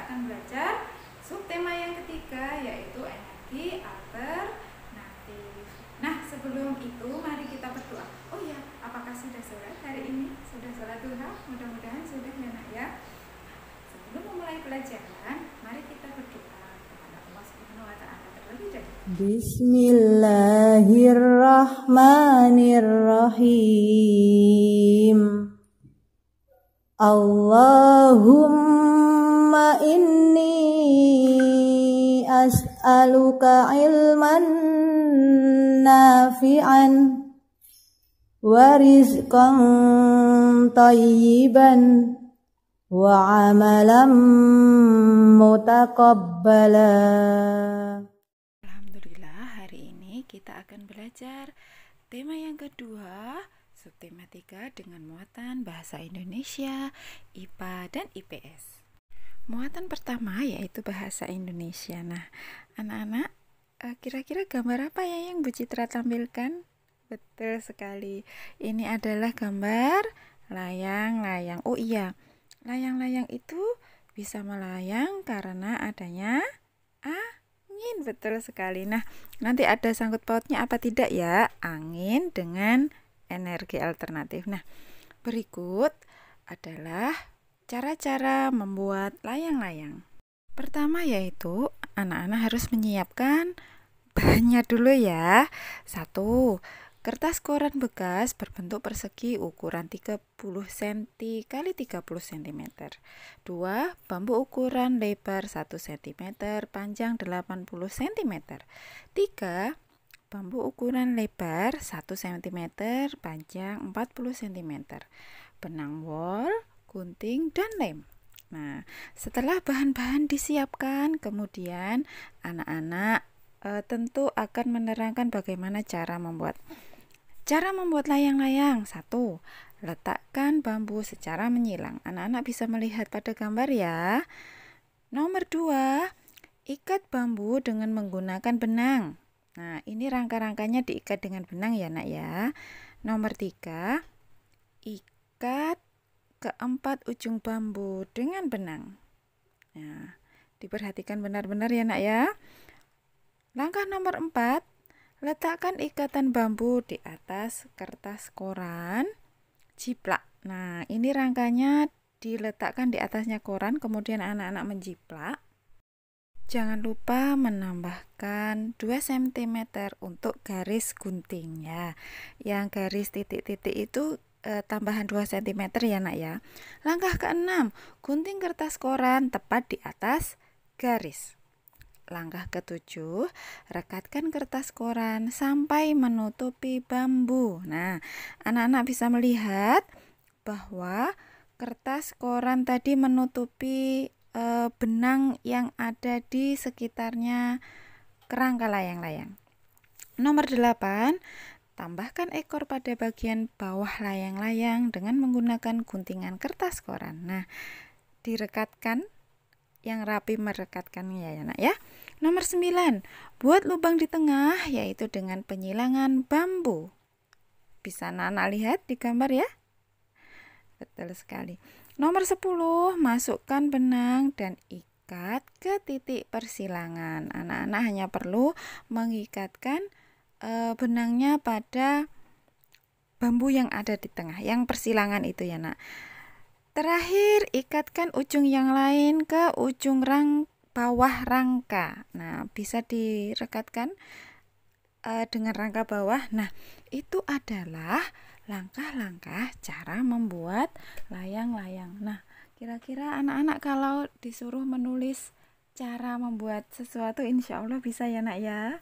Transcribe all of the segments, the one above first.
akan belajar subtema yang ketiga, yaitu energi alternatif. Nah, sebelum itu mari kita berdoa. Oh ya, apakah sudah sholat hari ini? Sudah sholat duha? Mudah-mudahan sudah ya nak ya. Sebelum memulai pelajaran, mari kita berdoa kepada Allah Subhanahu wa taala terlebih dahulu. Bismillahirrahmanirrahim. Allahumma inni as'aluka ilman nafi'an wa rizqan tayyiban wa amalan mutaqabbala. Alhamdulillah, hari ini kita akan belajar tema yang kedua, subtema 3 dengan muatan bahasa Indonesia, IPA dan IPS. Muatan pertama yaitu bahasa Indonesia. Nah, anak-anak, kira-kira gambar apa ya yang Bu Citra tampilkan? Betul sekali. Ini adalah gambar layang-layang. Oh iya, layang-layang itu bisa melayang karena adanya angin. Betul sekali. Nah, nanti ada sangkut pautnya apa tidak ya? Angin dengan energi alternatif. Nah, berikut adalah cara-cara membuat layang-layang. Pertama yaitu anak-anak harus menyiapkan bahannya dulu ya. 1. Kertas koran bekas berbentuk persegi ukuran 30 cm x 30 cm. 2. Bambu ukuran lebar 1 cm, panjang 80 cm. 3. Bambu ukuran lebar 1 cm, panjang 40 cm. Benang wol, gunting, dan lem. Nah, setelah bahan-bahan disiapkan, kemudian anak-anak tentu akan menerangkan bagaimana cara membuat. Cara membuat layang-layang. 1. Letakkan bambu secara menyilang. Anak-anak bisa melihat pada gambar ya. Nomor 2. Ikat bambu dengan menggunakan benang. Nah, ini rangka-rangkanya diikat dengan benang ya nak ya. Nomor 3. Ikat keempat ujung bambu dengan benang. Nah, diperhatikan benar-benar ya nak ya. Langkah nomor 4. Letakkan ikatan bambu di atas kertas koran. Jiplak. Nah, ini rangkanya diletakkan di atasnya koran, kemudian anak-anak menjiplak. Jangan lupa menambahkan 2 cm untuk garis gunting ya. Yang garis titik-titik itu tambahan 2 cm ya nak ya. Langkah ke-6, gunting kertas koran tepat di atas garis. Langkah ke-7, rekatkan kertas koran sampai menutupi bambu. Nah, anak-anak bisa melihat bahwa kertas koran tadi menutupi benang yang ada di sekitarnya kerangka layang-layang. Nomor 8, tambahkan ekor pada bagian bawah layang-layang dengan menggunakan guntingan kertas koran. Nah, direkatkan yang rapi merekatkannya ya nak ya. Nomor 9, buat lubang di tengah yaitu dengan penyilangan bambu. Bisa anak-anak lihat di gambar ya? Betul sekali. Nomor 10, masukkan benang dan ikat ke titik persilangan. Anak-anak hanya perlu mengikatkan benangnya pada bambu yang ada di tengah, yang persilangan itu ya nak. Terakhir, ikatkan ujung yang lain ke ujung bawah rangka. Nah, bisa direkatkan dengan rangka bawah. Nah, itu adalah langkah-langkah cara membuat layang-layang. Nah, kira-kira anak-anak kalau disuruh menulis cara membuat sesuatu, insya Allah bisa ya nak ya?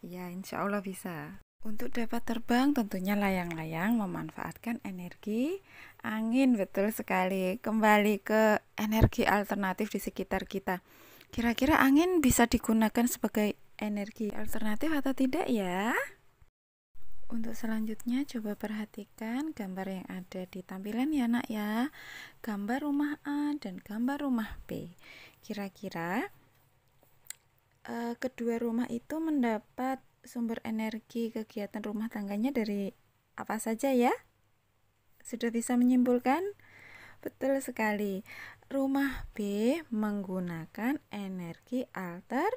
Ya, insya Allah bisa. Untuk dapat terbang tentunya layang-layang memanfaatkan energi angin. Betul sekali. Kembali ke energi alternatif di sekitar kita. Kira-kira angin bisa digunakan sebagai energi alternatif atau tidak ya? Untuk selanjutnya coba perhatikan gambar yang ada di tampilan ya nak ya. Gambar rumah A dan gambar rumah B. Kira-kira kedua rumah itu mendapat sumber energi kegiatan rumah tangganya dari apa saja ya? Sudah bisa menyimpulkan? Betul sekali. rumah B menggunakan energi alternatif.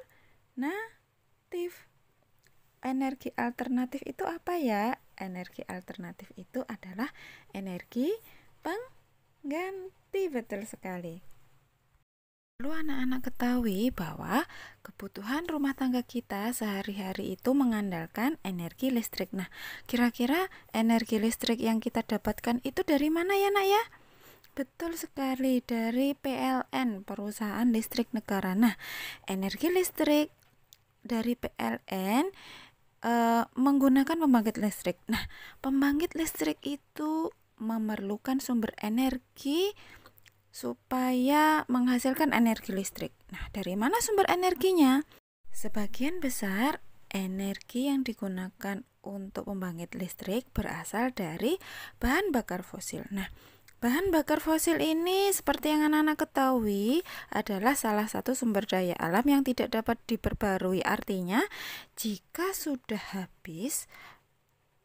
Energi alternatif itu apa ya? Energi alternatif itu adalah energi pengganti, betul sekali. Perlu anak-anak ketahui bahwa kebutuhan rumah tangga kita sehari-hari itu mengandalkan energi listrik. Nah, kira-kira energi listrik yang kita dapatkan itu dari mana ya, Nak ya? Betul sekali, dari PLN, Perusahaan Listrik Negara. Nah, energi listrik dari PLN menggunakan pembangkit listrik. Nah, pembangkit listrik itu memerlukan sumber energi supaya menghasilkan energi listrik. Nah, dari mana sumber energinya? Sebagian besar energi yang digunakan untuk pembangkit listrik berasal dari bahan bakar fosil. Nah, bahan bakar fosil ini seperti yang anak-anak ketahui adalah salah satu sumber daya alam yang tidak dapat diperbarui. Artinya, jika sudah habis,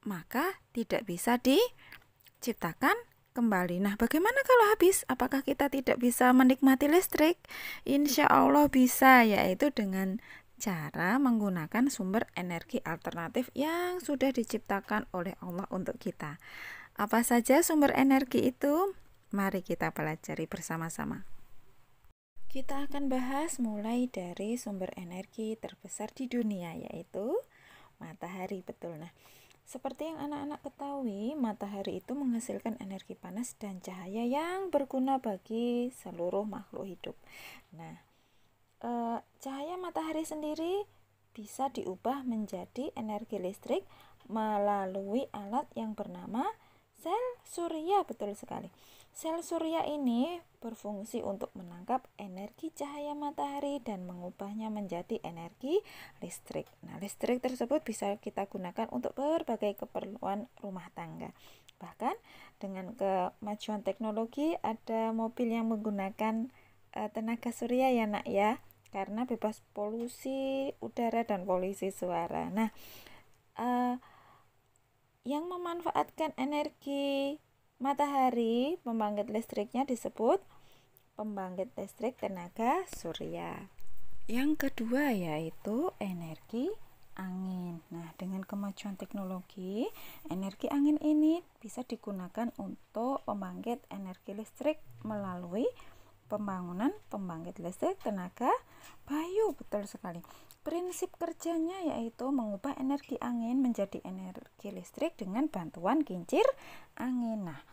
maka tidak bisa diciptakan kembali. Nah, bagaimana kalau habis? Apakah kita tidak bisa menikmati listrik? Insya Allah bisa, yaitu dengan cara menggunakan sumber energi alternatif yang sudah diciptakan oleh Allah untuk kita. Apa saja sumber energi itu? Mari kita pelajari bersama-sama. Kita akan bahas mulai dari sumber energi terbesar di dunia, yaitu matahari. Betul. Nah, seperti yang anak-anak ketahui, matahari itu menghasilkan energi panas dan cahaya yang berguna bagi seluruh makhluk hidup. Nah, cahaya matahari sendiri bisa diubah menjadi energi listrik melalui alat yang bernama sel surya. Betul sekali. Sel surya ini berfungsi untuk menangkap energi cahaya matahari dan mengubahnya menjadi energi listrik. Nah, listrik tersebut bisa kita gunakan untuk berbagai keperluan rumah tangga. Bahkan dengan kemajuan teknologi, ada mobil yang menggunakan tenaga surya ya, Nak ya, karena bebas polusi udara dan polusi suara. Nah, yang memanfaatkan energi matahari, pembangkit listriknya disebut pembangkit listrik tenaga surya. Yang kedua yaitu energi angin. Nah, dengan kemajuan teknologi, energi angin ini bisa digunakan untuk pembangkit energi listrik melalui pembangunan pembangkit listrik tenaga bayu. Betul sekali. Prinsip kerjanya yaitu mengubah energi angin menjadi energi listrik dengan bantuan kincir angin. Nah,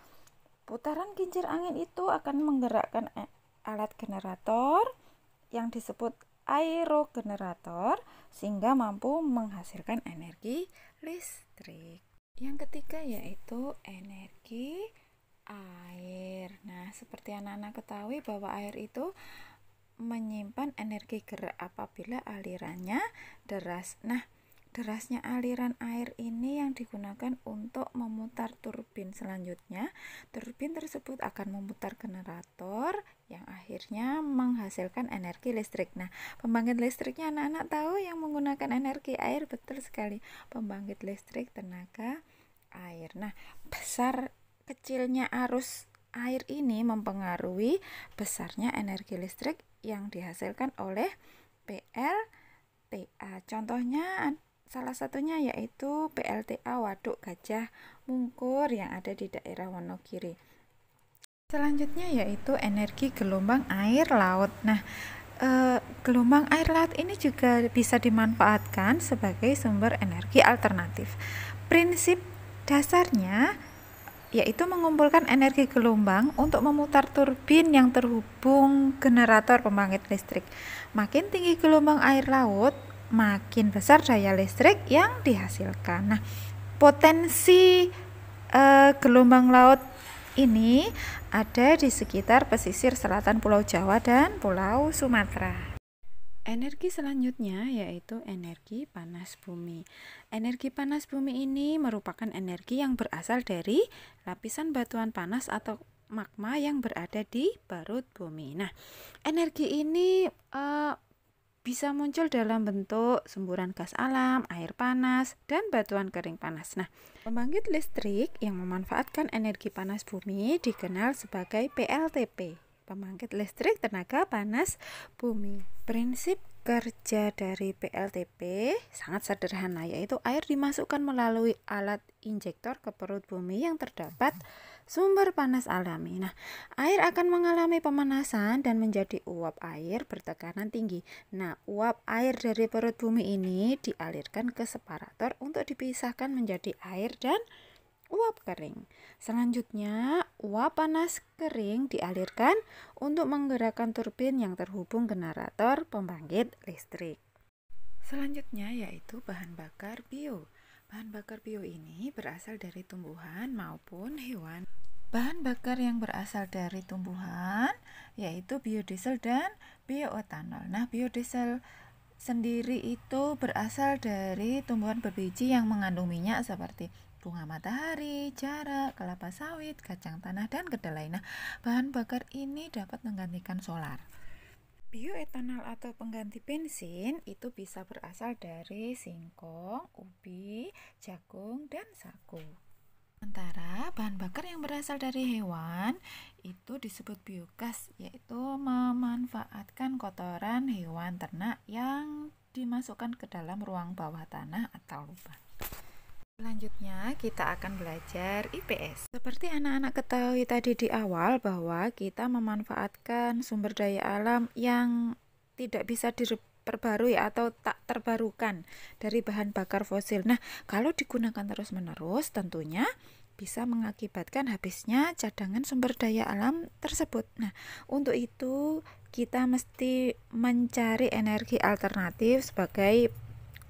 putaran kincir angin itu akan menggerakkan alat generator yang disebut aerogenerator sehingga mampu menghasilkan energi listrik. Yang ketiga yaitu energi air. Nah, seperti anak-anak ketahui bahwa air itu menyimpan energi gerak apabila alirannya deras. Nah, derasnya aliran air ini yang digunakan untuk memutar turbin. Selanjutnya, turbin tersebut akan memutar generator yang akhirnya menghasilkan energi listrik. Nah, pembangkit listriknya anak-anak tahu yang menggunakan energi air. Betul sekali, pembangkit listrik tenaga air. Nah, besar kecilnya arus air ini mempengaruhi besarnya energi listrik yang dihasilkan oleh PLTA. Contohnya salah satunya yaitu PLTA Waduk Gajah Mungkur yang ada di daerah Wonogiri. Selanjutnya yaitu energi gelombang air laut. Nah, gelombang air laut ini juga bisa dimanfaatkan sebagai sumber energi alternatif. Prinsip dasarnya yaitu mengumpulkan energi gelombang untuk memutar turbin yang terhubung generator pembangkit listrik. Makin tinggi gelombang air laut, makin besar daya listrik yang dihasilkan. Nah, potensi gelombang laut ini ada di sekitar pesisir selatan Pulau Jawa dan Pulau Sumatera. Energi selanjutnya yaitu energi panas bumi. Energi panas bumi ini merupakan energi yang berasal dari lapisan batuan panas atau magma yang berada di perut bumi. Nah, energi ini bisa muncul dalam bentuk semburan gas alam, air panas, dan batuan kering panas. Nah, pembangkit listrik yang memanfaatkan energi panas bumi dikenal sebagai PLTP. pembangkit listrik tenaga panas bumi. Prinsip kerja dari PLTP sangat sederhana, yaitu air dimasukkan melalui alat injektor ke perut bumi yang terdapat sumber panas alami. Nah, air akan mengalami pemanasan dan menjadi uap air bertekanan tinggi. Nah, uap air dari perut bumi ini dialirkan ke separator untuk dipisahkan menjadi air dan uap kering. Selanjutnya, uap panas kering dialirkan untuk menggerakkan turbin yang terhubung generator pembangkit listrik. Selanjutnya yaitu bahan bakar bio. Bahan bakar bio ini berasal dari tumbuhan maupun hewan. Bahan bakar yang berasal dari tumbuhan yaitu biodiesel dan bioetanol. Nah, biodiesel sendiri itu berasal dari tumbuhan berbiji yang mengandung minyak seperti bunga matahari, jarak, kelapa sawit, kacang tanah, dan kedelai. Nah, bahan bakar ini dapat menggantikan solar. Bioetanol atau pengganti bensin itu bisa berasal dari singkong, ubi, jagung, dan sagu. Sementara bahan bakar yang berasal dari hewan itu disebut biogas, yaitu memanfaatkan kotoran hewan ternak yang dimasukkan ke dalam ruang bawah tanah atau lubang. Selanjutnya kita akan belajar IPS. Seperti anak-anak ketahui tadi di awal bahwa kita memanfaatkan sumber daya alam yang tidak bisa diperbarui atau tak terbarukan dari bahan bakar fosil. Nah, kalau digunakan terus-menerus tentunya bisa mengakibatkan habisnya cadangan sumber daya alam tersebut. Nah, untuk itu kita mesti mencari energi alternatif sebagai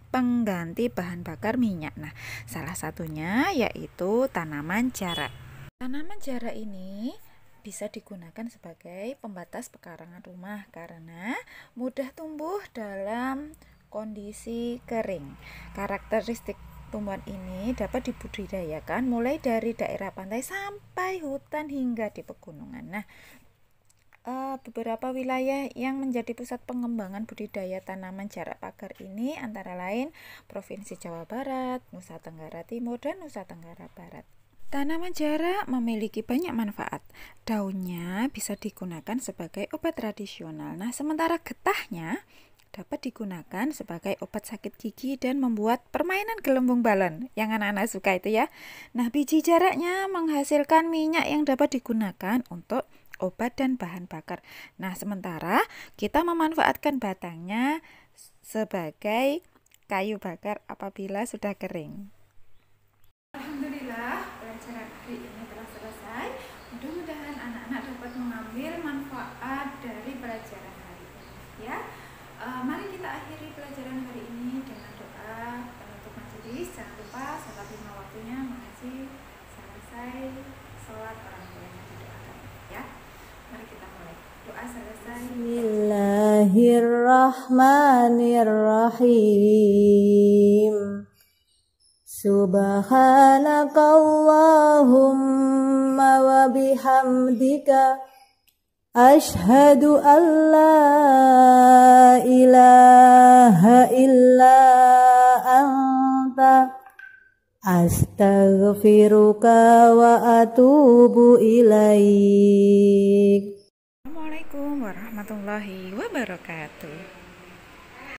pengganti bahan bakar minyak. Nah, salah satunya yaitu tanaman jarak. Tanaman jarak ini bisa digunakan sebagai pembatas pekarangan rumah karena mudah tumbuh dalam kondisi kering. Karakteristik tumbuhan ini dapat dibudidayakan mulai dari daerah pantai sampai hutan hingga di pegunungan. Nah, beberapa wilayah yang menjadi pusat pengembangan budidaya tanaman jarak pagar ini antara lain Provinsi Jawa Barat, Nusa Tenggara Timur, dan Nusa Tenggara Barat. Tanaman jarak memiliki banyak manfaat. Daunnya bisa digunakan sebagai obat tradisional. Nah, sementara getahnya dapat digunakan sebagai obat sakit gigi dan membuat permainan gelembung balon yang anak-anak suka itu ya. Nah, biji jaraknya menghasilkan minyak yang dapat digunakan untuk obat dan bahan bakar. Nah, sementara kita memanfaatkan batangnya sebagai kayu bakar apabila sudah kering. Alhamdulillah, pelajaran hari ini telah selesai. Mudah-mudahan anak-anak dapat mengambil manfaat dari pelajaran hari ini. Ya, mari kita akhiri pelajaran hari ini dengan doa penutup majelis. Jangan lupa sholat 5 waktunya mengaji selesai sholat orang tuanya didoakan. Ya. Mari kita mulai. Doa selesai. Bismillahirrahmanirrahim. Subhanakallahumma wa bihamdika ashhadu an la ilaha illa anta astaghfiruka wa atubu ilaik. Assalamualaikum warahmatullahi wabarakatuh.